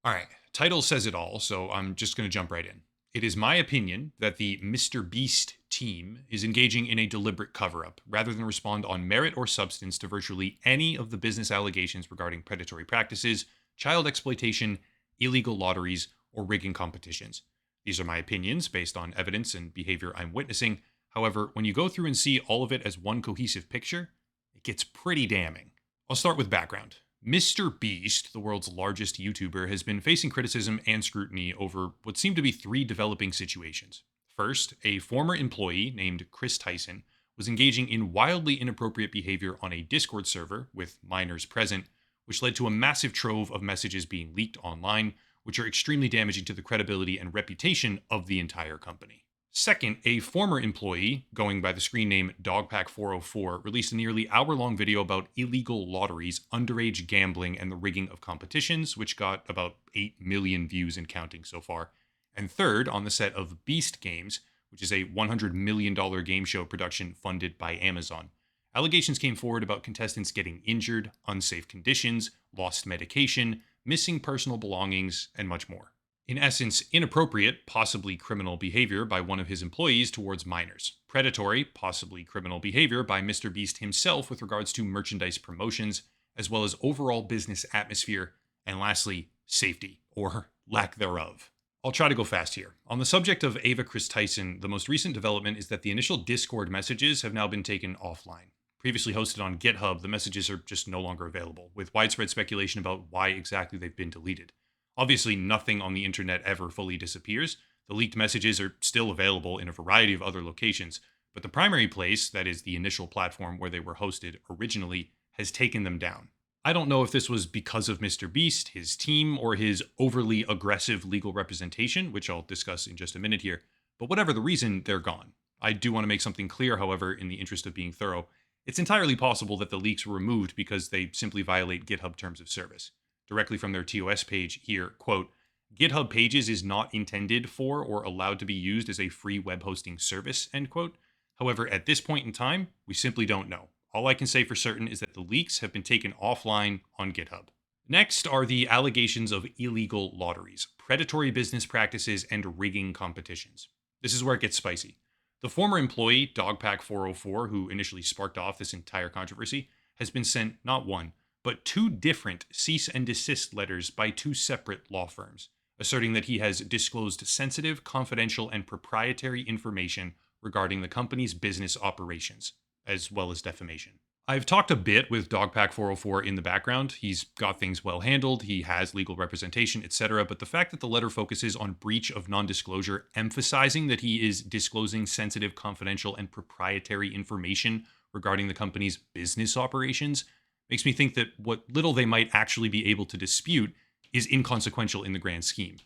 All right, title says it all, so I'm just going to jump right in. It is my opinion that the MrBeast team is engaging in a deliberate cover up rather than respond on merit or substance to virtually any of the business allegations regarding predatory practices, child exploitation, illegal lotteries, or rigging competitions. These are my opinions based on evidence and behavior I'm witnessing. However, when you go through and see all of it as one cohesive picture, it gets pretty damning. I'll start with background. Mr. Beast, the world's largest YouTuber, has been facing criticism and scrutiny over what seem to be three developing situations. First, a former employee named Chris Tyson was engaging in wildly inappropriate behavior on a Discord server with minors present, which led to a massive trove of messages being leaked online, which are extremely damaging to the credibility and reputation of the entire company. Second, a former employee, going by the screen name Dogpack404, released a nearly hour-long video about illegal lotteries, underage gambling, and the rigging of competitions, which got about 8 million views and counting so far. And third, on the set of Beast Games, which is a $100 million game show production funded by Amazon. Allegations came forward about contestants getting injured, unsafe conditions, lost medication, missing personal belongings, and much more. In essence, inappropriate, possibly criminal behavior by one of his employees towards minors. Predatory, possibly criminal behavior by Mr. Beast himself with regards to merchandise promotions, as well as overall business atmosphere. And lastly, safety, or lack thereof. I'll try to go fast here. On the subject of Ava Chris Tyson, the most recent development is that the initial Discord messages have now been taken offline. Previously hosted on GitHub, the messages are just no longer available, with widespread speculation about why exactly they've been deleted. Obviously, nothing on the internet ever fully disappears. The leaked messages are still available in a variety of other locations, but the primary place, that is the initial platform where they were hosted originally, has taken them down. I don't know if this was because of Mr. Beast, his team, or his overly aggressive legal representation, which I'll discuss in just a minute here, but whatever the reason, they're gone. I do want to make something clear, however, in the interest of being thorough. It's entirely possible that the leaks were removed because they simply violate GitHub terms of service. Directly from their TOS page here, quote, GitHub Pages is not intended for or allowed to be used as a free web hosting service, end quote. However, at this point in time, we simply don't know. All I can say for certain is that the leaks have been taken offline on GitHub. Next are the allegations of illegal lotteries, predatory business practices, and rigging competitions. This is where it gets spicy. The former employee, Dogpack404, who initially sparked off this entire controversy, has been sent not one, but two different cease and desist letters by two separate law firms, asserting that he has disclosed sensitive, confidential, and proprietary information regarding the company's business operations, as well as defamation. I've talked a bit with Dogpack404 in the background. He's got things well handled, he has legal representation, etc. But the fact that the letter focuses on breach of non-disclosure, emphasizing that he is disclosing sensitive, confidential, and proprietary information regarding the company's business operations, makes me think that what little they might actually be able to dispute is inconsequential in the grand scheme.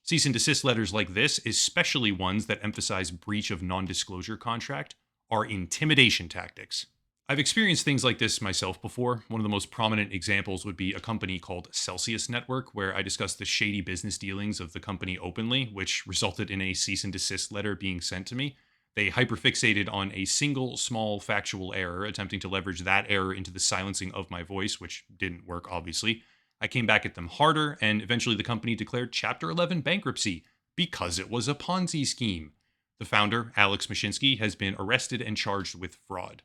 Cease and desist letters like this, especially ones that emphasize breach of non-disclosure contract, are intimidation tactics. I've experienced things like this myself before. One of the most prominent examples would be a company called Celsius Network, where I discussed the shady business dealings of the company openly, which resulted in a cease and desist letter being sent to me. They hyperfixated on a single small factual error, attempting to leverage that error into the silencing of my voice, which didn't work, obviously. I came back at them harder, and eventually the company declared Chapter 11 bankruptcy because it was a Ponzi scheme. The founder, Alex Mashinsky, has been arrested and charged with fraud.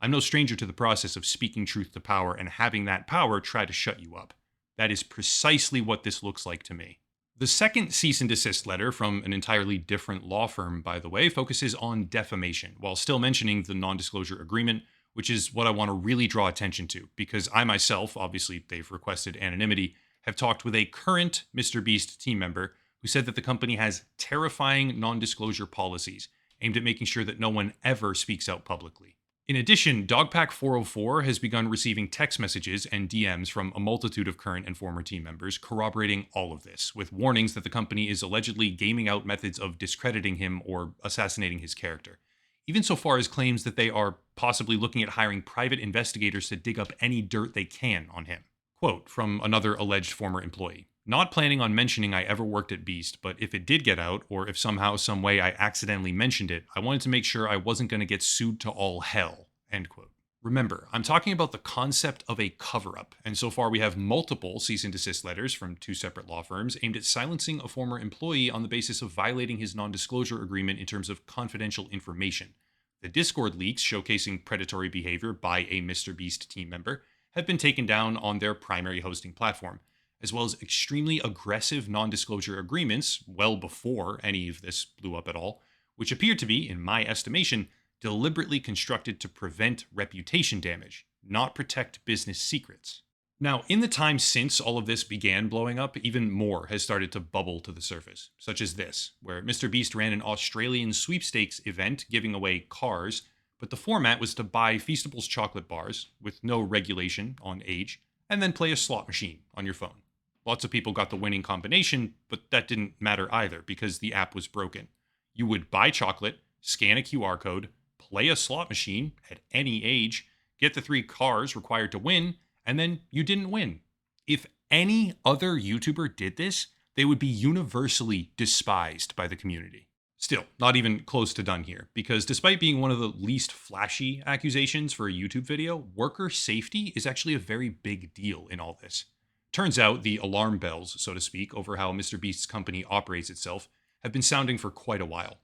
I'm no stranger to the process of speaking truth to power and having that power try to shut you up. That is precisely what this looks like to me. The second cease and desist letter, from an entirely different law firm, by the way, focuses on defamation, while still mentioning the non-disclosure agreement, which is what I want to really draw attention to, because I myself, obviously they've requested anonymity, have talked with a current MrBeast team member who said that the company has terrifying non-disclosure policies aimed at making sure that no one ever speaks out publicly. In addition, Dogpack404 has begun receiving text messages and DMs from a multitude of current and former team members corroborating all of this, with warnings that the company is allegedly gaming out methods of discrediting him or assassinating his character. Even so far as claims that they are possibly looking at hiring private investigators to dig up any dirt they can on him. Quote from another alleged former employee. Not planning on mentioning I ever worked at Beast, but if it did get out, or if somehow, some way I accidentally mentioned it, I wanted to make sure I wasn't going to get sued to all hell. End quote. Remember, I'm talking about the concept of a cover up, and so far we have multiple cease and desist letters from two separate law firms aimed at silencing a former employee on the basis of violating his non disclosure agreement in terms of confidential information. The Discord leaks showcasing predatory behavior by a MrBeast team member have been taken down on their primary hosting platform, as well as extremely aggressive non disclosure agreements well before any of this blew up at all, which appear to be, in my estimation, deliberately constructed to prevent reputation damage, not protect business secrets. Now, in the time since all of this began blowing up, even more has started to bubble to the surface, such as this, where MrBeast ran an Australian sweepstakes event giving away cars, but the format was to buy Feastables chocolate bars, with no regulation on age, and then play a slot machine on your phone. Lots of people got the winning combination, but that didn't matter either because the app was broken. You would buy chocolate, scan a QR code, play a slot machine at any age, get the 3 cars required to win, and then you didn't win. If any other YouTuber did this, they would be universally despised by the community. Still, not even close to done here, because despite being one of the least flashy accusations for a YouTube video, worker safety is actually a very big deal in all this. Turns out the alarm bells, so to speak, over how MrBeast's company operates itself have been sounding for quite a while.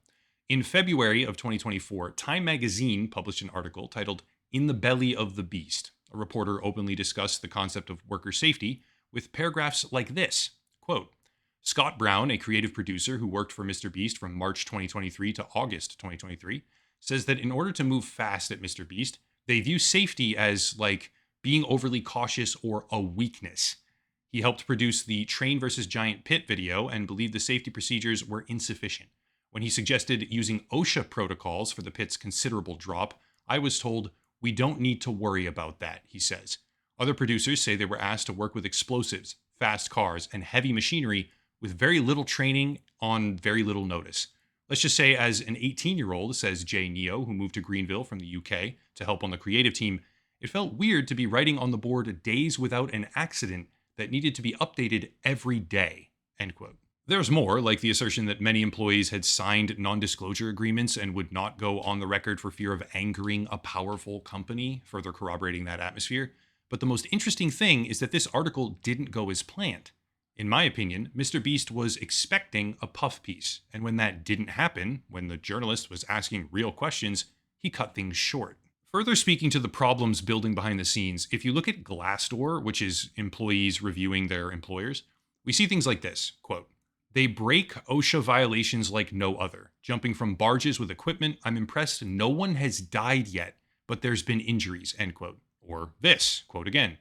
In February of 2024, Time magazine published an article titled In the Belly of the Beast. A reporter openly discussed the concept of worker safety with paragraphs like this, quote, Scott Brown, a creative producer who worked for MrBeast from March 2023 to August 2023, says that in order to move fast at MrBeast, they view safety as like being overly cautious or a weakness. He helped produce the Train vs. Giant Pit video and believed the safety procedures were insufficient. When he suggested using OSHA protocols for the pit's considerable drop, I was told, we don't need to worry about that, he says. Other producers say they were asked to work with explosives, fast cars, and heavy machinery with very little training on very little notice. Let's just say as an 18-year-old, says Jay Neo, who moved to Greenville from the UK to help on the creative team, it felt weird to be writing on the board days without an accident that needed to be updated every day, end quote. There's more, like the assertion that many employees had signed non-disclosure agreements and would not go on the record for fear of angering a powerful company, further corroborating that atmosphere. But the most interesting thing is that this article didn't go as planned. In my opinion, MrBeast was expecting a puff piece, and when that didn't happen, when the journalist was asking real questions, he cut things short. Further speaking to the problems building behind the scenes, if you look at Glassdoor, which is employees reviewing their employers, we see things like this, quote, they break OSHA violations like no other. Jumping from barges with equipment, I'm impressed no one has died yet, but there's been injuries, end quote. Or this, quote again,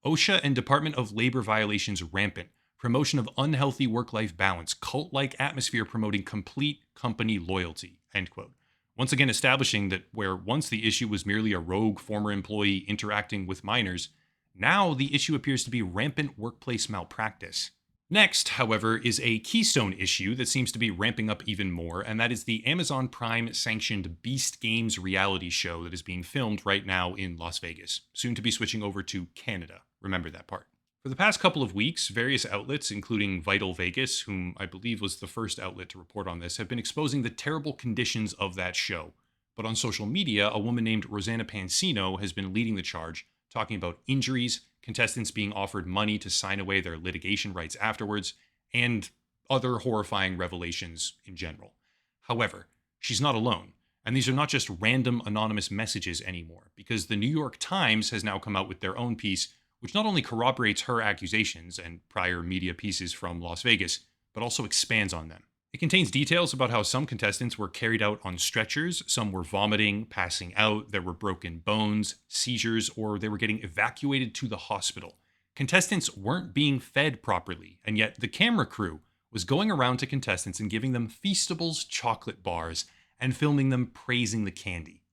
OSHA and Department of Labor violations rampant. Promotion of unhealthy work-life balance. Cult-like atmosphere promoting complete company loyalty, end quote. Once again establishing that where once the issue was merely a rogue former employee interacting with minors, now the issue appears to be rampant workplace malpractice. Next, however, is a keystone issue that seems to be ramping up even more, and that is the Amazon Prime-sanctioned Beast Games reality show that is being filmed right now in Las Vegas, soon to be switching over to Canada. Remember that part. For the past couple of weeks, various outlets, including Vital Vegas, whom I believe was the first outlet to report on this, have been exposing the terrible conditions of that show. But on social media, a woman named Rosanna Pansino has been leading the charge, talking about injuries, contestants being offered money to sign away their litigation rights afterwards, and other horrifying revelations in general. However, she's not alone, and these are not just random anonymous messages anymore, because the New York Times has now come out with their own piece, which not only corroborates her accusations and prior media pieces from Las Vegas, but also expands on them. It contains details about how some contestants were carried out on stretchers, some were vomiting, passing out, there were broken bones, seizures, or they were getting evacuated to the hospital. Contestants weren't being fed properly, and yet the camera crew was going around to contestants and giving them Feastables chocolate bars and filming them praising the candy.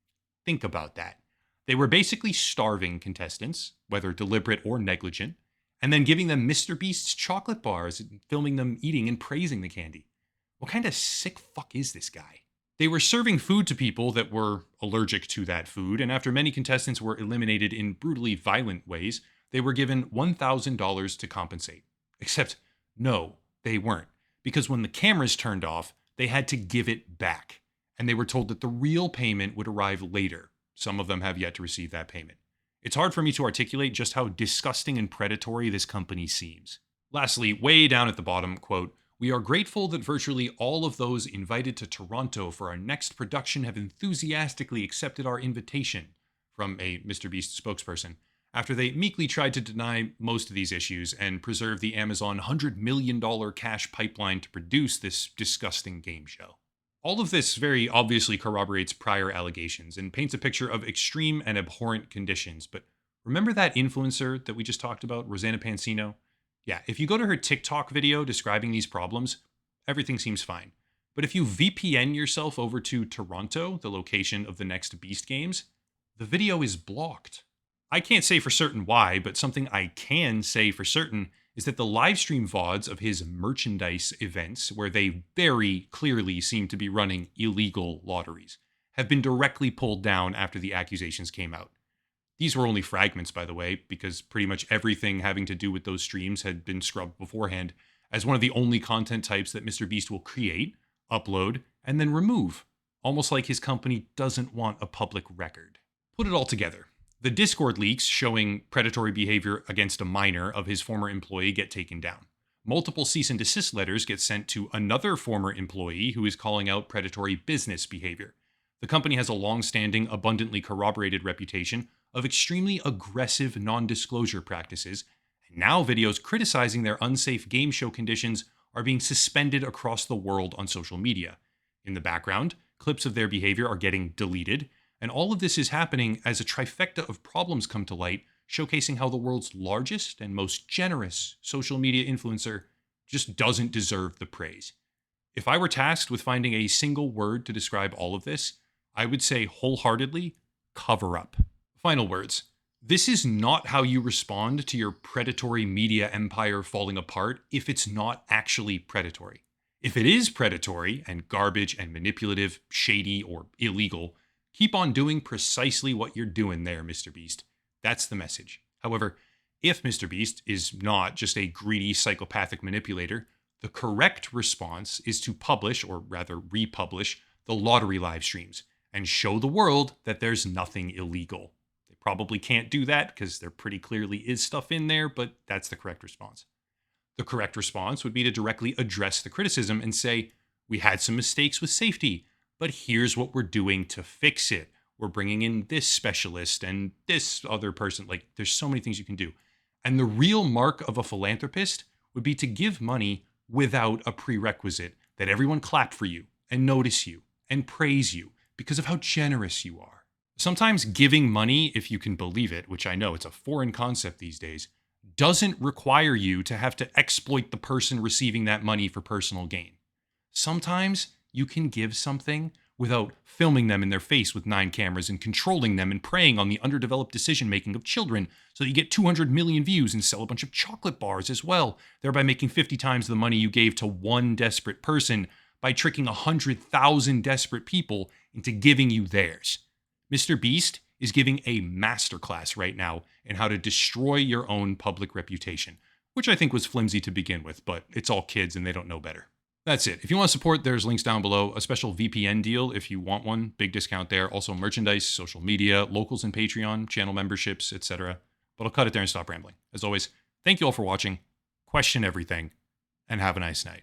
Think about that. They were basically starving contestants, whether deliberate or negligent, and then giving them MrBeast's chocolate bars and filming them eating and praising the candy. What kind of sick fuck is this guy? They were serving food to people that were allergic to that food, and after many contestants were eliminated in brutally violent ways, they were given $1,000 to compensate. Except, no, they weren't. Because when the cameras turned off, they had to give it back. And they were told that the real payment would arrive later, some of them have yet to receive that payment. It's hard for me to articulate just how disgusting and predatory this company seems. Lastly, way down at the bottom, quote, "We are grateful that virtually all of those invited to Toronto for our next production have enthusiastically accepted our invitation," from a MrBeast spokesperson, after they meekly tried to deny most of these issues and preserve the Amazon $100 million cash pipeline to produce this disgusting game show. All of this very obviously corroborates prior allegations and paints a picture of extreme and abhorrent conditions. But remember that influencer that we just talked about, Rosanna Pansino? Yeah, if you go to her TikTok video describing these problems, everything seems fine. But if you VPN yourself over to Toronto, the location of the next Beast games, the video is blocked. I can't say for certain why, but something I can say for certain is that the livestream VODs of his merchandise events, where they very clearly seem to be running illegal lotteries, have been directly pulled down after the accusations came out. These were only fragments, by the way, because pretty much everything having to do with those streams had been scrubbed beforehand, as one of the only content types that MrBeast will create, upload, and then remove, almost like his company doesn't want a public record. Put it all together. The Discord leaks showing predatory behavior against a minor of his former employee get taken down. Multiple cease and desist letters get sent to another former employee who is calling out predatory business behavior. The company has a long-standing, abundantly corroborated reputation of extremely aggressive non-disclosure practices, and now videos criticizing their unsafe game show conditions are being suspended across the world on social media. In the background, clips of their behavior are getting deleted, and all of this is happening as a trifecta of problems come to light, showcasing how the world's largest and most generous social media influencer just doesn't deserve the praise. If I were tasked with finding a single word to describe all of this, I would say wholeheartedly, cover up. Final words. This is not how you respond to your predatory media empire falling apart if it's not actually predatory. If it is predatory and garbage and manipulative, shady, or illegal, keep on doing precisely what you're doing there, MrBeast. That's the message. However, if MrBeast is not just a greedy psychopathic manipulator, the correct response is to publish, or rather republish, the lottery live streams and show the world that there's nothing illegal. They probably can't do that because there pretty clearly is stuff in there, but that's the correct response. The correct response would be to directly address the criticism and say, "We had some mistakes with safety, but here's what we're doing to fix it. We're bringing in this specialist and this other person." Like, there's so many things you can do. And the real mark of a philanthropist would be to give money without a prerequisite that everyone clap for you and notice you and praise you because of how generous you are. Sometimes giving money, if you can believe it, which I know it's a foreign concept these days, doesn't require you to have to exploit the person receiving that money for personal gain. Sometimes you can give something without filming them in their face with 9 cameras and controlling them and preying on the underdeveloped decision-making of children so that you get 200 million views and sell a bunch of chocolate bars as well, thereby making 50 times the money you gave to one desperate person by tricking 100,000 desperate people into giving you theirs. MrBeast is giving a masterclass right now in how to destroy your own public reputation, which I think was flimsy to begin with, but it's all kids and they don't know better. That's it. If you want to support, there's links down below. A special VPN deal if you want one. Big discount there. Also merchandise, social media, locals and Patreon, channel memberships, etc. But I'll cut it there and stop rambling. As always, thank you all for watching. Question everything, and have a nice night.